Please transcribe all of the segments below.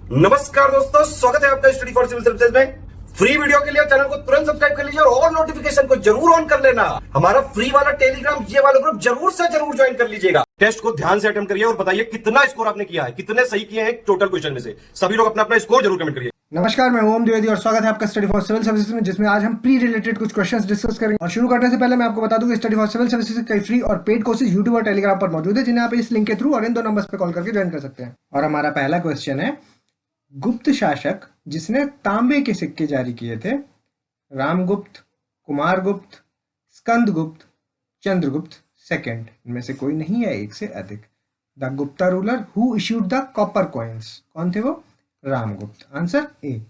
नमस्कार दोस्तों, स्वागत है आपका स्टडी फॉर सिविल सर्विसेज में। फ्री वीडियो के लिए चैनल को तुरंत सब्सक्राइब कर लीजिए और ऑल नोटिफिकेशन को जरूर ऑन कर लेना। हमारा फ्री वाला टेलीग्राम ये वाला ग्रुप जरूर से जरूर ज्वाइन कर लीजिएगा। टेस्ट को ध्यान से अटेम्प्ट करिए और बताइए कितना स्कोर आपने किया है, कितने सही किए हैं टोटल क्वेश्चन में से। सभी लोग अपना अपना स्कोर जरूर कमेंट करिए। नमस्कार, मैं ओम द्विवेदी और स्वागत है आपका स्टडी फॉर सिविल सर्विसेज में, जिसमें आज हम प्री रिलेटेड कुछ क्वेश्चंस डिस्कस करेंगे। और शुरू करने से पहले मैं आपको बता दूं कि स्टडी फॉर सिविल सर्विसेज कई फ्री और पेड कोर्सेज यूट्यूब और टेलीग्राम पर मौजूद है, जिन्हें आप इस लिंक के थ्रू और इन दो नंबर्स पर कॉल करके ज्वाइन कर सकते हैं। और हमारा पहला क्वेश्चन है, गुप्त शासक जिसने तांबे के सिक्के जारी किए थे, रामगुप्त, कुमारगुप्त, स्कंदगुप्त, चंद्रगुप्त सेकंड, इनमें से कोई नहीं है एक से अधिक। The Gupta ruler who issued the copper coins, कौन थे वो? रामगुप्त। Answer A.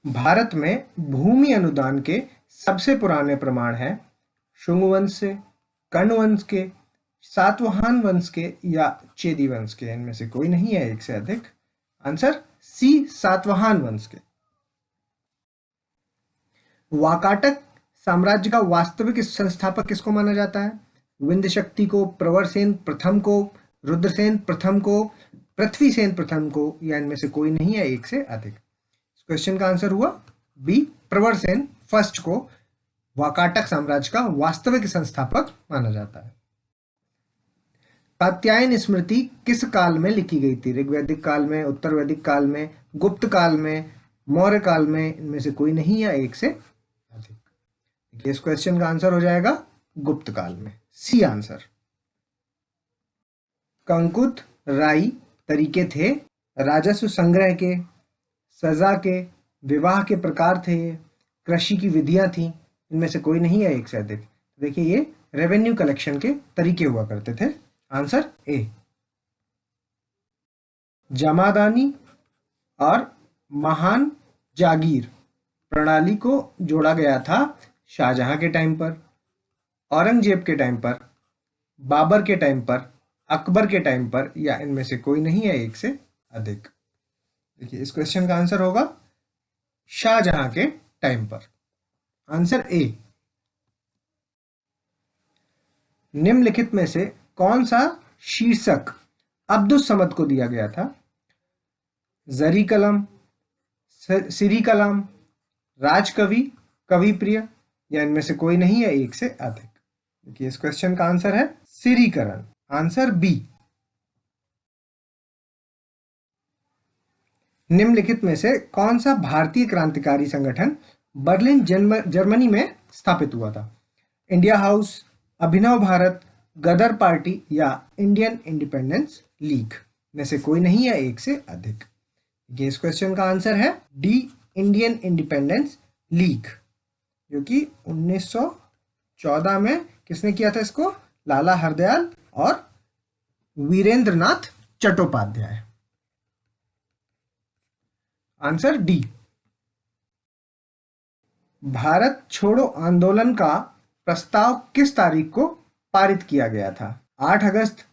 भारत में भूमि अनुदान के सबसे पुराने प्रमाण हैं शुंग वंश से, कर्ण वंश के, सातवाहन वंश के या चेदी वंश के, इनमें से कोई नहीं है एक से अधिक। आंसर सी, सातवाहन वंश के। वाकाटक साम्राज्य का वास्तविक संस्थापक किसको माना जाता है? विंध्य शक्ति को, प्रवरसेन प्रथम को, रुद्रसेन प्रथम को, पृथ्वीसेन प्रथम को, या इनमें से कोई नहीं है एक से अधिक। क्वेश्चन का आंसर हुआ बी, प्रवरसेन फर्स्ट को वाकाटक साम्राज्य का वास्तविक संस्थापक माना जाता है। कात्यायन स्मृति किस काल में लिखी गई थी? ऋग्वैदिक काल में, उत्तर वैदिक काल में, गुप्त काल में, मौर्य काल में, इनमें से कोई नहीं है एक से अधिक। इस क्वेश्चन का आंसर हो जाएगा गुप्त काल में, सी आंसर। कंकुत राई तरीके थे राजस्व संग्रह के, सजा के, विवाह के प्रकार थे, कृषि की विधियां थी, इनमें से कोई नहीं है एक से अधिक। देखिए, ये रेवेन्यू कलेक्शन के तरीके हुआ करते थे। Answer A. जमादानी और महान जागीर प्रणाली को जोड़ा गया था शाहजहां के टाइम पर, औरंगजेब के टाइम पर, बाबर के टाइम पर, अकबर के टाइम पर, या इनमें से कोई नहीं है एक से अधिक। देखिए, इस क्वेश्चन का आंसर होगा शाहजहां के टाइम पर। Answer A. निम्नलिखित में से कौन सा शीर्षक अब्दुस समद को दिया गया था? जरी कलम, सिरी कलाम, राजकवि, कवि प्रिय, या इनमें से कोई नहीं है एक से अधिक। देखिए, इस क्वेश्चन का आंसर है सिरीकरण। Answer B. निम्नलिखित में से कौन सा भारतीय क्रांतिकारी संगठन बर्लिन जर्मनी में स्थापित हुआ था? इंडिया हाउस, अभिनव भारत, गदर पार्टी, या इंडियन इंडिपेंडेंस लीग, में से कोई नहीं है एक से अधिक। ये इस क्वेश्चन का आंसर है डी, इंडियन इंडिपेंडेंस लीग, जो कि 1914 में किसने किया था इसको? लाला हरदयाल और वीरेंद्रनाथ चट्टोपाध्याय। Answer D. भारत छोड़ो आंदोलन का प्रस्ताव किस तारीख को पारित किया गया था? 8 अगस्त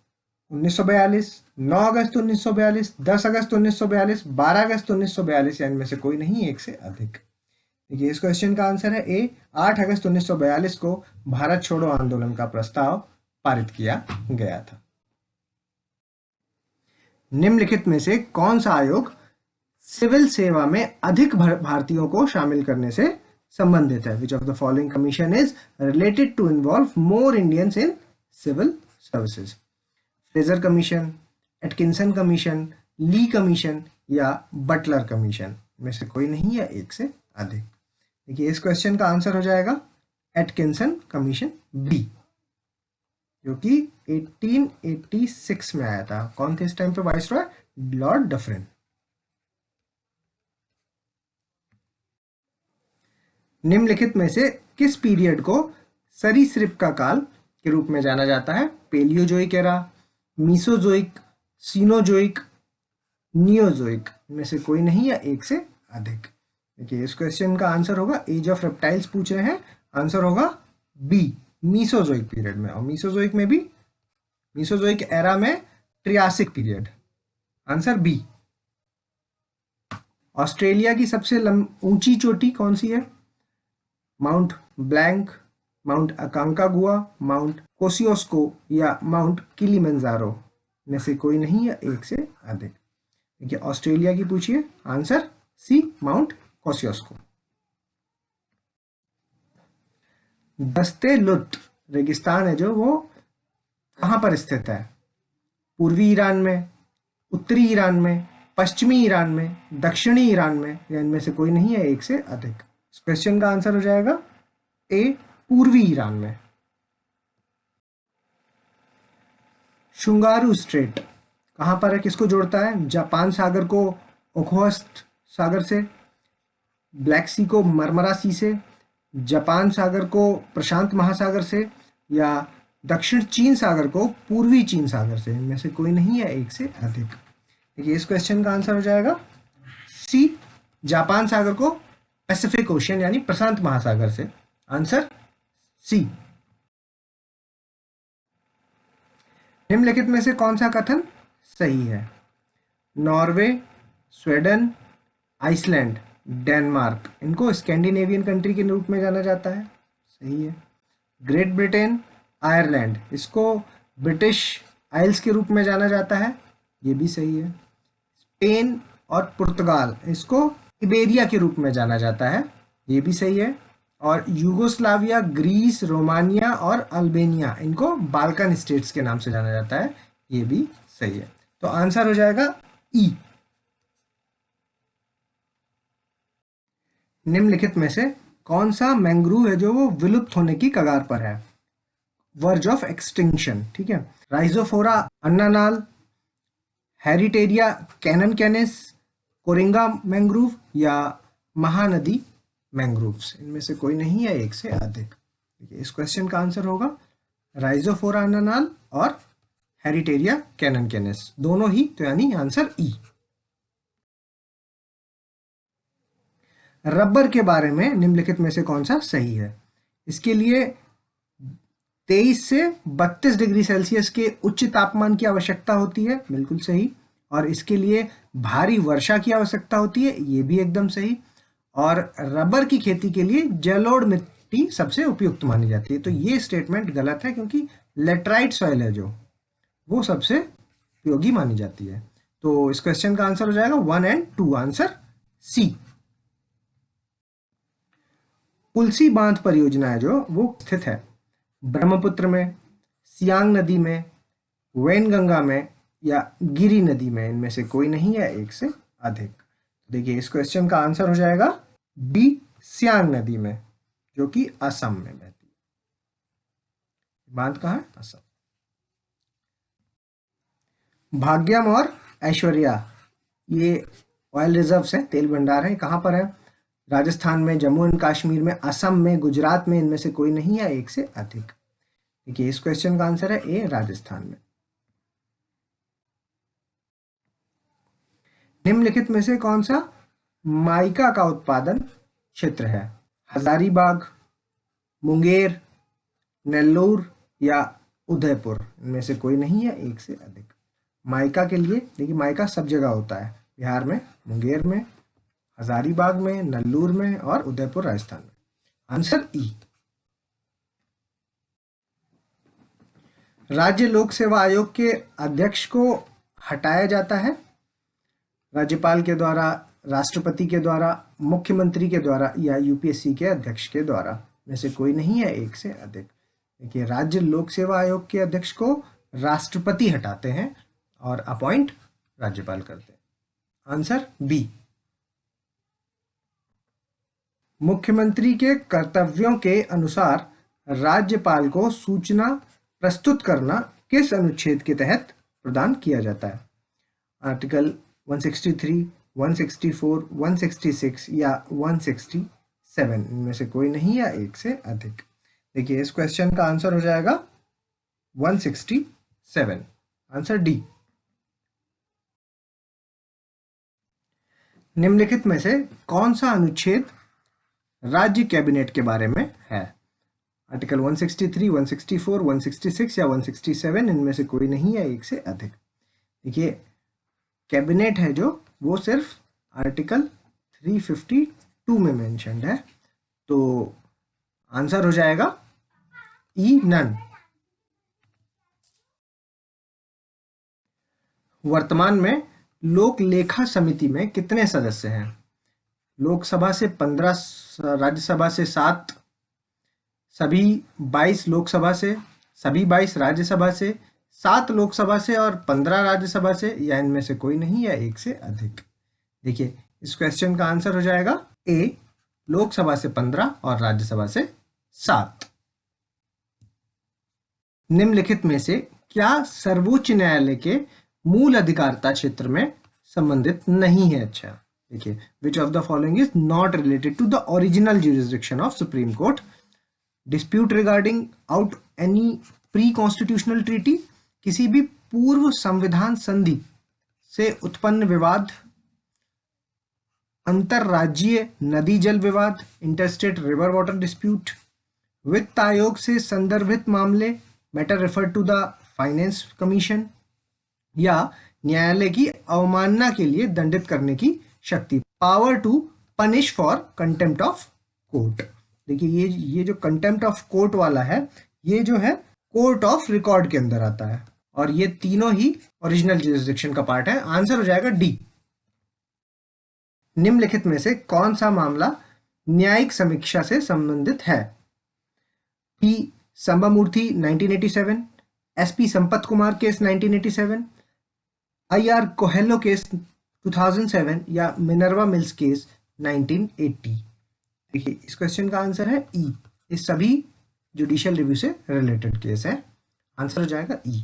1942, 9 अगस्त 1942, 10 अगस्त 1942, 12 अगस्त 1942, या इनमें से कोई नहीं एक से अधिक। देखिए, इस क्वेश्चन का आंसर है ए, 8 अगस्त 1942 को भारत छोड़ो आंदोलन का प्रस्ताव पारित किया गया था। निम्नलिखित में से कौन सा आयोग सिविल सेवा में अधिक भारतीयों को शामिल करने से संबंधित है? Which of the following commission is related to involve more Indians in civil services? Fraser commission, Atkinson commission, Lee commission, या बटलर कमीशन, में से कोई नहीं है एक से अधिक। देखिए, इस क्वेश्चन का आंसर हो जाएगा एटकिंसन कमीशन बी, जो कि 1886 में आया था। कौन थे इस टाइम पे वाइसरॉय? Lord Dufferin. निम्नलिखित में से किस पीरियड को सरीसृप का काल के रूप में जाना जाता है? Palaeozoic era, Mesozoic, Cenozoic, Neozoic, में से कोई नहीं है एक से अधिक। देखिए, इस क्वेश्चन का आंसर होगा, एज ऑफ रेप्टाइल्स पूछ रहे हैं, आंसर होगा बी, मीसोजोइक पीरियड में। और मीसोजोइक में भी, मीसोजोइक एरा में Triassic period. Answer B. Australia की सबसे ऊंची चोटी कौन सी है? Mount Blanc, Mount Aconcagua, Mount Kosciuszko, या माउंट किलिमंजारो, में से कोई नहीं है एक से अधिक। देखिए ऑस्ट्रेलिया की पूछिए, आंसर सी माउंट कोसियोस्को। दस्ते लुत रेगिस्तान है जो, वो कहाँ पर स्थित है? पूर्वी ईरान में, उत्तरी ईरान में, पश्चिमी ईरान में, दक्षिणी ईरान में, या इनमें से कोई नहीं है एक से अधिक। इस क्वेश्चन का आंसर हो जाएगा ए पूर्वी ईरान में। शुंगारू स्ट्रेट कहाँ पर है, किसको जोड़ता है? जापान सागर को ओखोत्स्क सागर से, ब्लैक सी को मरमरा सी से, जापान सागर को प्रशांत महासागर से, या दक्षिण चीन सागर को पूर्वी चीन सागर से। इनमें से कोई नहीं है एक से अधिक। देखिए इस क्वेश्चन का आंसर हो जाएगा सी, जापान सागर को पैसिफिक ओशियन यानी प्रशांत महासागर से। Answer C. निम्नलिखित में से कौन सा कथन सही है? नॉर्वे, स्वीडन, आइसलैंड, डेनमार्क, इनको स्कैंडिनेवियन कंट्री के रूप में जाना जाता है, सही है। ग्रेट ब्रिटेन, आयरलैंड, इसको ब्रिटिश आइल्स के रूप में जाना जाता है, ये भी सही है। स्पेन और पुर्तगाल, इसको इबेरिया के रूप में जाना जाता है, ये भी सही है। और यूगोस्लाविया, ग्रीस, रोमानिया और अल्बेनिया, इनको बाल्कन स्टेट्स के नाम से जाना जाता है, ये भी सही है। तो आंसर हो जाएगा ई। निम्नलिखित में से कौन सा मैंग्रोव है जो वो विलुप्त होने की कगार पर है, वर्ज ऑफ एक्सटिंक्शन, ठीक है? राइजोफोरा अन्नानाल, हेरिटेरिया कैनन कैनिस, कोरिंगा मैंग्रोव, या महानदी मैंग्रोव्स, इनमें से कोई नहीं है एक से अधिक। देखिए इस क्वेश्चन का आंसर होगा राइजोफोरा अन्नानाल और हेरिटेरिया कैनन कैनिस, दोनों ही, तो यानी आंसर ई। रबर के बारे में निम्नलिखित में से कौन सा सही है? इसके लिए 23 से 32 डिग्री सेल्सियस के उच्च तापमान की आवश्यकता होती है, बिल्कुल सही। और इसके लिए भारी वर्षा की आवश्यकता होती है, ये भी एकदम सही। और रबर की खेती के लिए जलोढ़ मिट्टी सबसे उपयुक्त मानी जाती है, तो ये स्टेटमेंट गलत है, क्योंकि लेटराइट सॉइल है जो, वो सबसे उपयोगी मानी जाती है। तो इस क्वेश्चन का आंसर हो जाएगा 1 और 2, आंसर सी। पुलसी बांध परियोजना है जो, वो स्थित है ब्रह्मपुत्र में, सियांग नदी में, वैनगंगा में, या गिरी नदी में, इनमें से कोई नहीं है एक से अधिक। देखिए इस क्वेश्चन का आंसर हो जाएगा बी, सियांग नदी में, जो कि असम में बहती है। बांध कहाँ है? असम। भाग्यम और ऐश्वर्या, ये ऑयल रिजर्व्स हैं, तेल भंडार है, कहाँ पर है? राजस्थान में, जम्मू एंड कश्मीर में, असम में, गुजरात में, इनमें से कोई नहीं है एक से अधिक। देखिए इस क्वेश्चन का आंसर है ए, राजस्थान में। निम्नलिखित में से कौन सा माइका का उत्पादन क्षेत्र है? हजारीबाग, मुंगेर, नेल्लोर, या उदयपुर, इनमें से कोई नहीं है एक से अधिक। माइका के लिए देखिए, माइका सब जगह होता है, बिहार में, मुंगेर में, हजारीबाग में, नेल्लोर में, और उदयपुर राजस्थान में। आंसर ई। राज्य लोक सेवा आयोग के अध्यक्ष को हटाया जाता है राज्यपाल के द्वारा, राष्ट्रपति के द्वारा, मुख्यमंत्री के द्वारा, या यूपीएससी के अध्यक्ष के द्वारा, में से कोई नहीं है एक से अधिक। देखिए राज्य लोक सेवा आयोग के अध्यक्ष को राष्ट्रपति हटाते हैं और अपॉइंट राज्यपाल करते हैं। Answer B. मुख्यमंत्री के कर्तव्यों के अनुसार राज्यपाल को सूचना प्रस्तुत करना किस अनुच्छेद के तहत प्रदान किया जाता है? आर्टिकल 163, 164, 166 या 167, इनमें से कोई नहीं है एक से अधिक। देखिए इस क्वेश्चन का आंसर हो जाएगा 167, आंसर डी। निम्नलिखित में से कौन सा अनुच्छेद राज्य कैबिनेट के बारे में है? आर्टिकल 163, 164, 166 या 167, इनमें से कोई नहीं है एक से अधिक। देखिए कैबिनेट है जो, वो सिर्फ आर्टिकल 352 में मेंशन्ड है, तो आंसर हो जाएगा ई, नन। वर्तमान में लोक लेखा समिति में कितने सदस्य हैं? लोकसभा से 15, राज्यसभा से 7, सभी 22 लोकसभा से, सभी 22 राज्यसभा से, 7 लोकसभा से और 15 राज्यसभा से, या इनमें से कोई नहीं, या एक से अधिक। देखिए इस क्वेश्चन का आंसर हो जाएगा ए, लोकसभा से 15 और राज्यसभा से 7। निम्नलिखित में से क्या सर्वोच्च न्यायालय के मूल अधिकारिता क्षेत्र में संबंधित नहीं है? अच्छा देखिए, which of the following is not related to the original jurisdiction of supreme court? Dispute regarding out any pre constitutional treaty, किसी भी पूर्व संविधान संधि से उत्पन्न विवाद, अंतरराज्यीय नदी जल विवाद, इंटरस्टेट रिवर वाटर डिस्प्यूट, वित्त आयोग से संदर्भित मामले, matter refer to the finance commission, या न्यायालय की अवमानना के लिए दंडित करने की शक्ति, power to punish for contempt of court. देखिए ये जो कंटेम्प्ट ऑफ कोर्ट वाला है, ये जो है कोर्ट ऑफ रिकॉर्ड के अंदर आता है, और ये तीनों ही ओरिजिनल ज्यूरिसडिक्शन का पार्ट है। आंसर हो जाएगा डी। निम्नलिखित में से कौन सा मामला न्यायिक समीक्षा से संबंधित है? P Sambamurthy 1987, SP Sampath Kumar case 1987, IR Coelho case 2007, या मिनर्वा मिल्स केस 1980। देखिए इस क्वेश्चन का आंसर है ई, ये सभी जुडिशियल रिव्यू से रिलेटेड केस है। आंसर हो जाएगा ई।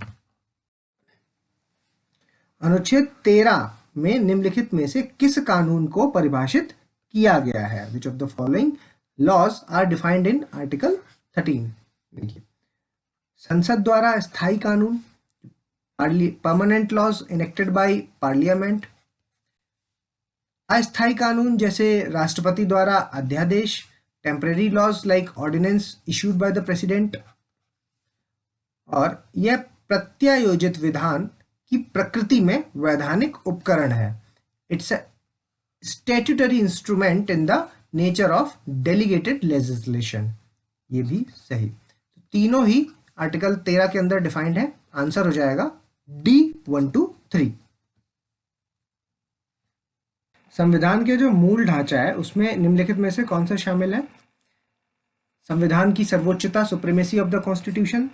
अनुच्छेद 13 में निम्नलिखित में से किस कानून को परिभाषित किया गया है? Which of the following laws are defined in article 13? देखिए, संसद द्वारा स्थायी कानून, permanent laws enacted by parliament, अस्थायी कानून जैसे राष्ट्रपति द्वारा अध्यादेश, temporary laws like ordinance issued by the president, और यह प्रत्यायोजित विधान की प्रकृति में वैधानिक उपकरण है। It's a statutory instrument in the nature of delegated legislation. ये भी सही। तो तीनों ही आर्टिकल 13 के अंदर डिफाइंड है। आंसर हो जाएगा डी 1 2 3। संविधान के जो मूल ढांचा है उसमें निम्नलिखित में से कौन सा शामिल है? संविधान की सर्वोच्चता, सुप्रीमेसी ऑफ द कॉन्स्टिट्यूशन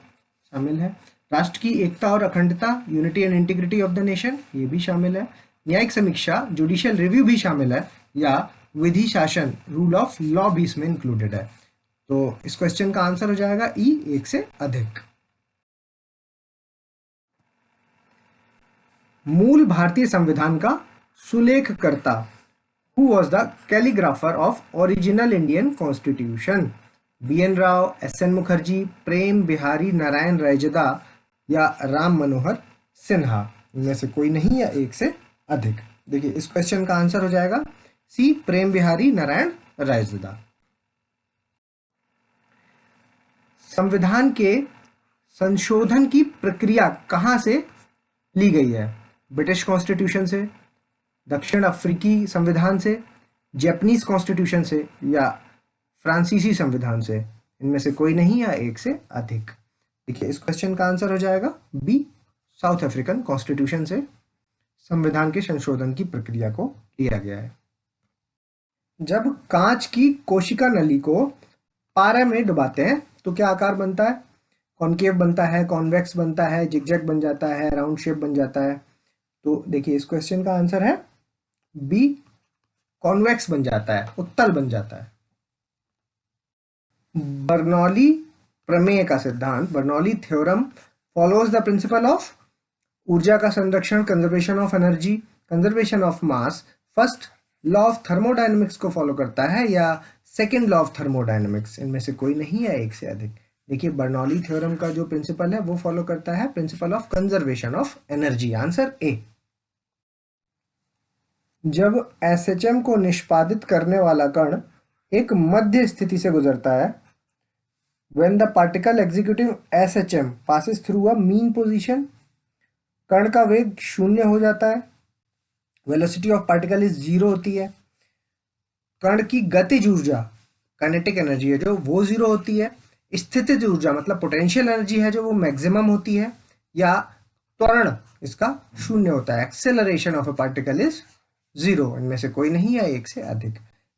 शामिल है। राष्ट्र की एकता और अखंडता, unity and integrity of the nation, ये भी शामिल है। न्यायिक समीक्षा, जुडिशियल रिव्यू भी शामिल है, या विधि शासन, रूल ऑफ लॉ भी इसमें इंक्लूडेड है। तो इस क्वेश्चन का आंसर हो जाएगा ई, एक से अधिक। मूल भारतीय संविधान का सुलेखकर्ता, who was the calligrapher of original Indian constitution? B N. Rau, S N. Mukherjee, Prem Behari Narain Raizada, या राम मनोहर सिन्हा? इनमें से कोई नहीं, या एक से अधिक। देखिए इस क्वेश्चन का आंसर हो जाएगा सी, प्रेम बिहारी नारायण रैजदा। संविधान के संशोधन की प्रक्रिया कहां से ली गई है? ब्रिटिश कॉन्स्टिट्यूशन से, दक्षिण अफ्रीकी संविधान से, जापानीज कॉन्स्टिट्यूशन से, या फ्रांसीसी संविधान से? इनमें से कोई नहीं, या एक से अधिक। देखिए इस क्वेश्चन का आंसर हो जाएगा बी, साउथ अफ्रीकन कॉन्स्टिट्यूशन से संविधान के संशोधन की प्रक्रिया को लिया गया है। जब कांच की कोशिका नली को पारा में डुबाते हैं तो क्या आकार बनता है? कॉनकेव बनता है, कॉन्वेक्स बनता है, जिगजैग बन जाता है, राउंड शेप बन जाता है? तो देखिए इस क्वेश्चन का आंसर है बी, कॉन्वेक्स बन जाता है, उत्तल बन जाता है। बर्नौली प्रमेय का सिद्धांत, Bernoulli theorem, follows the principle of ऊर्जा का संरक्षण, conservation of energy, conservation of mass, first law of thermodynamics को फॉलो करता है, या सेकेंड लॉ ऑफ थर्मोडायनेमिक्स? इनमें से कोई नहीं, है एक से अधिक। देखिए बर्नौली थ्योरम का जो प्रिंसिपल है वो फॉलो करता है principle of conservation of energy. Answer A. जब एसएचएम को निष्पादित करने वाला कण एक मध्य स्थिति से गुजरता है, when the particle executing SHM passes through a mean position, कण का वेग शून्य हो जाता है, वेलोसिटी ऑफ पार्टिकल इज 0 होती है, कण की गतिज ऊर्जा, काइनेटिक एनर्जी है जो वो 0 होती है, स्थितिज ऊर्जा मतलब पोटेंशियल एनर्जी है जो वो मैक्सिमम होती है, या त्वरण इसका शून्य होता है, acceleration of a particle is 0, इनमें से कोई नहीं है एक से अधिक।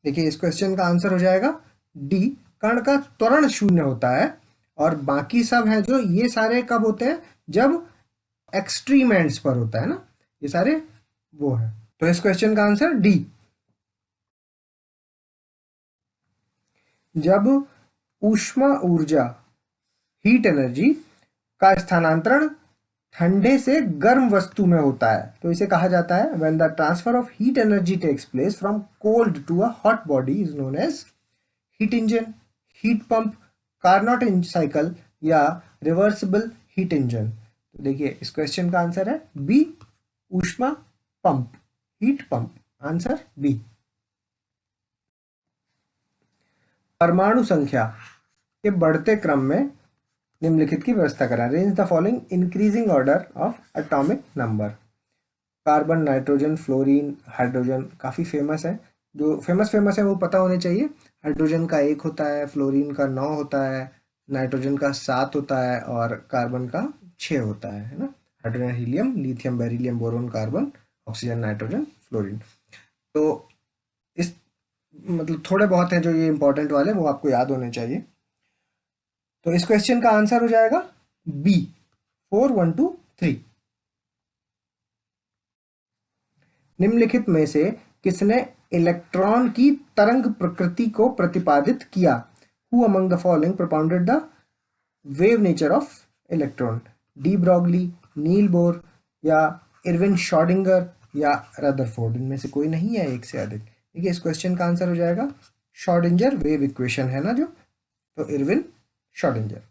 देखिए इस क्वेश्चन का आंसर हो जाएगा डी, कण का त्वरण शून्य होता है, और बाकी सब है जो ये सारे कब होते हैं, जब एक्सट्रीम एंड्स पर होता है ना, ये सारे वो है। तो इस क्वेश्चन का आंसर डी। जब ऊष्मा ऊर्जा हीट एनर्जी का स्थानांतरण ठंडे से गर्म वस्तु में होता है तो इसे कहा जाता है when the transfer of heat energy takes place from cold to a hot body is known as heat engine, heat pump, Carnot cycle या रिवर्सिबल हीट इंजन। तो देखिए इस क्वेश्चन का आंसर है बी, ऊष्मा पंप, हीट पंप, आंसर बी। परमाणु संख्या के बढ़ते क्रम में निम्नलिखित की व्यवस्था करें। Arrange the following increasing order of atomic number. Carbon, nitrogen, fluorine, hydrogen काफी फेमस है, जो फेमस है वो पता होने चाहिए। हाइड्रोजन का 1 होता है, फ्लोरीन का 9 होता है, नाइट्रोजन का 7 होता है और कार्बन का 6 होता है ना। Hydrogen, helium, lithium, beryllium, boron, carbon, oxygen, nitrogen, fluorine. तो इस मतलब थोड़े बहुत हैं जो ये इंपॉर्टेंट वाले, वो आपको याद होने चाहिए। तो इस क्वेश्चन का आंसर हो जाएगा बी, 4 1 2 3। निम्नलिखित में से किसने इलेक्ट्रॉन की तरंग प्रकृति को प्रतिपादित किया? Who among the following propounded the wave nature of electron? De Broglie, Niels Bohr या इरविन शॉर्डिंगर या रदरफोर्ड, इनमें से कोई नहीं है एक से अधिक। देखिए इस क्वेश्चन का आंसर हो जाएगा शॉर्डिंगर वेव इक्वेशन है ना जो, तो इरविन शॉर्डिंगर।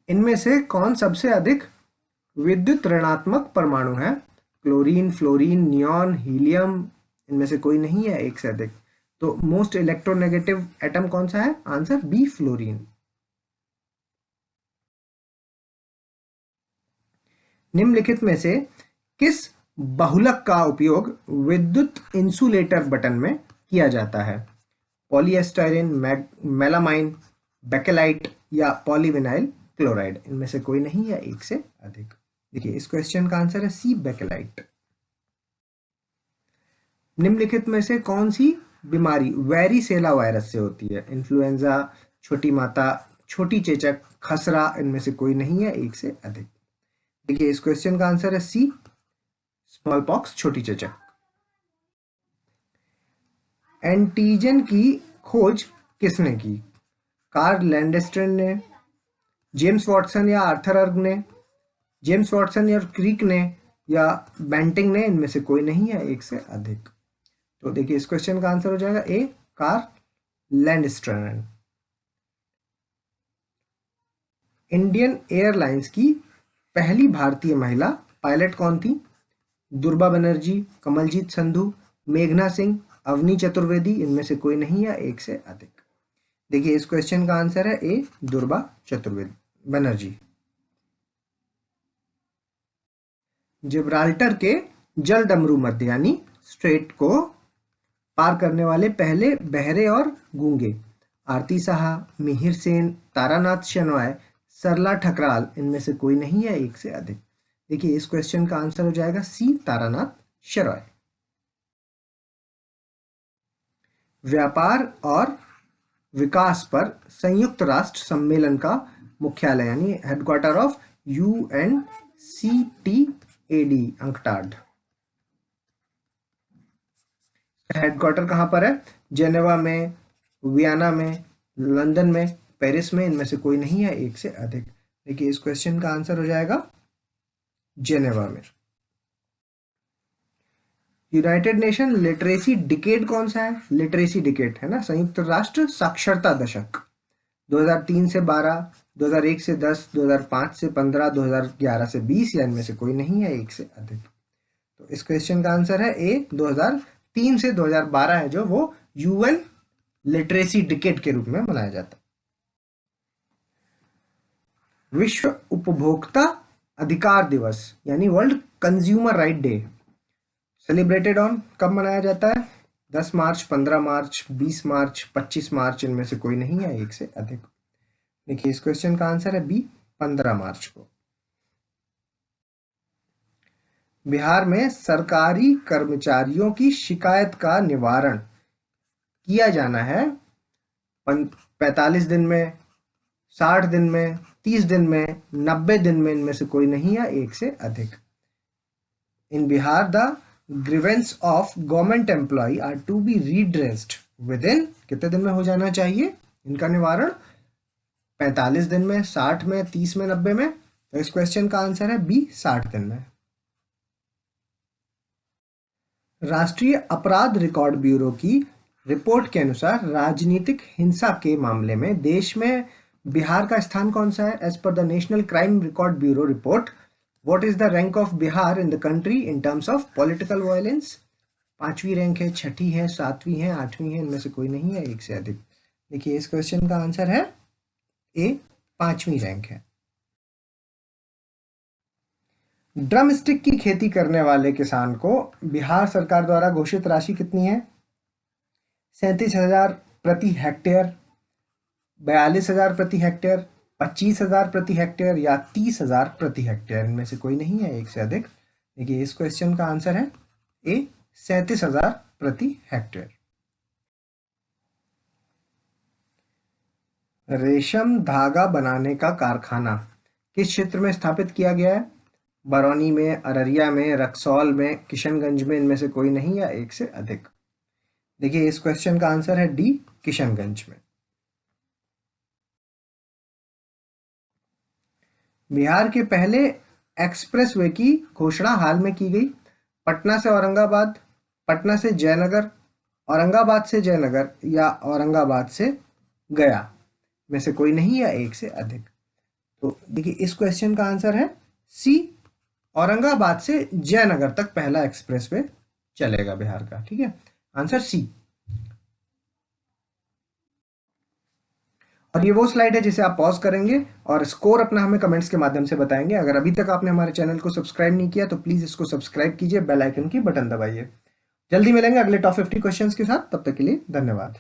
इनमें से कौन सबसे अधिक विद्युत ऋणात्मक परमाणु है? क्लोरीन, फ्लोरीन, नियॉन, हीलियम, इनमें से कोई नहीं है एक से अधिक। तो मोस्ट इलेक्ट्रोनेगेटिव एटम कौन सा है? Answer B, fluorine. निम्नलिखित में से किस बहुलक का उपयोग विद्युत इंसुलेटर बटन में किया जाता है? पॉलीएस्टाइरिन, मेलामाइन, बेकेलाइट या पॉलीविनाइल क्लोराइड, इनमें से कोई नहीं है एक से अधिक। देखिए इस क्वेश्चन का आंसर है सी, बेकेलाइट। निम्नलिखित में से कौन सी बीमारी वेरिसेला वायरस से होती है? इन्फ्लुएंजा, छोटी माता, छोटी चेचक, खसरा, इनमें से कोई नहीं है एक से अधिक। देखिए इस क्वेश्चन का आंसर है सी, स्मॉल पॉक्स, छोटी चेचक। एंटीजन की खोज किसने की? कार्ल लैंडस्टर ने, जेम्स वॉटसन या आर्थर अर्ग ने, जेम्स वॉटसन या क्रिक ने या बेंटिंग ने, इनमें से कोई नहीं है एक से अधिक। तो देखिए इस क्वेश्चन का आंसर हो जाएगा ए, कार्ल लैंडस्टर। इंडियन एयरलाइंस की पहली भारतीय महिला पायलट कौन थी? दुर्बा बनर्जी, कमलजीत संधू, मेघना सिंह, अवनी चतुर्वेदी, इनमें से कोई नहीं है एक से अधिक। देखिए इस क्वेश्चन का आंसर है ए, दुर्बा चतुर्वेदी बनर्जी। जिब्राल्टर के जलडमरू मध्य यानी स्ट्रेट को पार करने वाले पहले बहरे और गूंगे? आरती साहा, मिहिर सेन, तारानाथ शनॉय, सरला ठकराल, इनमें से कोई नहीं है एक से अधिक। देखिए इस क्वेश्चन का आंसर हो जाएगा सी, तारानाथ शरॉय। व्यापार और विकास पर संयुक्त राष्ट्र सम्मेलन का मुख्यालय यानी headquarter of UNCTAD, UNCTAD. Headquarter कहां पर है? जेनेवा में, वियना में, लंदन में, पेरिस में, इनमें से कोई नहीं है एक से अधिक। देखिए इस क्वेश्चन का आंसर हो जाएगा जेनेवा में। यूनाइटेड नेशन लिटरेसी डिकेड कौन सा है? लिटरेसी डिकेड है ना, संयुक्त राष्ट्र साक्षरता दशक। 2003 से 12, 2001 से 10, 2005 से 15, 2011 से 20 या इनमें से कोई नहीं है एक से अधिक। तो इस क्वेश्चन का आंसर है ए, 2003 से 2012 है जो वो UN लिटरेसी डिकेड के रूप में मनाया जाता है। विश्व उपभोक्ता अधिकार दिवस यानी world consumer right day celebrated on कब मनाया जाता है? 10 मार्च, 15 मार्च, 20 मार्च, 25 मार्च, इनमें से कोई नहीं है एक से अधिक। देखिए इस क्वेश्चन का आंसर है बी, 15 मार्च को। बिहार में सरकारी कर्मचारियों की शिकायत का निवारण किया जाना है 45 दिन में, 60 दिन में, 30 दिन में, 90 दिन में, इनमें से कोई नहीं या एक से अधिक। In Bihar the grievances of government employ are to be redressed within कितने दिन में हो जाना चाहिए इनका निवारण? 45 दिन में, 60 में, 30 में, 90 में। तो इस क्वेश्चन का आंसर है बी, 60 दिन में। राष्ट्रीय अपराध रिकॉर्ड ब्यूरो की रिपोर्ट के अनुसार राजनीतिक हिंसा के मामले में देश में बिहार का स्थान कौन सा है? As per the National Crime Record Bureau report, what is the rank of Bihar in the country in terms of political violence? 5वीं रैंक है, 6ठी है, 7वीं है, 8वीं है, इनमें से कोई नहीं है, एक से अधिक। देखिए इस क्वेश्चन का आंसर है ए, 5वीं रैंक है। ड्रम स्टिक की खेती करने वाले किसान को बिहार सरकार द्वारा घोषित राशि कितनी है? 37,000 प्रति हेक्टेयर, 42,000 प्रति हेक्टेयर, 25,000 प्रति हेक्टेयर या 30,000 प्रति हेक्टेयर, इनमें से कोई नहीं है, एक से अधिक। देखिए इस क्वेश्चन का आंसर है ए, 37,000 प्रति हेक्टेयर। रेशम धागा बनाने का कारखाना किस क्षेत्र में स्थापित किया गया है? बरौनी में, अररिया में, रक्सौल में, किशनगंज में, इनमें से कोई नहीं या एक से अधिक। देखिए इस क्वेश्चन का आंसर है डी, किशनगंज में। बिहार के पहले एक्सप्रेसवे की घोषणा हाल में की गई। पटना से औरंगाबाद, पटना से जयनगर, औरंगाबाद से जयनगर या औरंगाबाद से गया, में से कोई नहीं या एक से अधिक। तो देखिए इस क्वेश्चन का आंसर है सी, औरंगाबाद से जयनगर तक पहला एक्सप्रेसवे चलेगा बिहार का। ठीक है, आंसर सी। और ये वो स्लाइड है जिसे आप पॉज करेंगे और स्कोर अपना हमें कमेंट्स के माध्यम से बताएंगे। अगर अभी तक आपने हमारे चैनल को सब्सक्राइब नहीं किया तो प्लीज इसको सब्सक्राइब कीजिए, बेल आइकन की बटन दबाइए। जल्दी मिलेंगे अगले टॉप 50 क्वेश्चंस के साथ, तब तक के लिए धन्यवाद।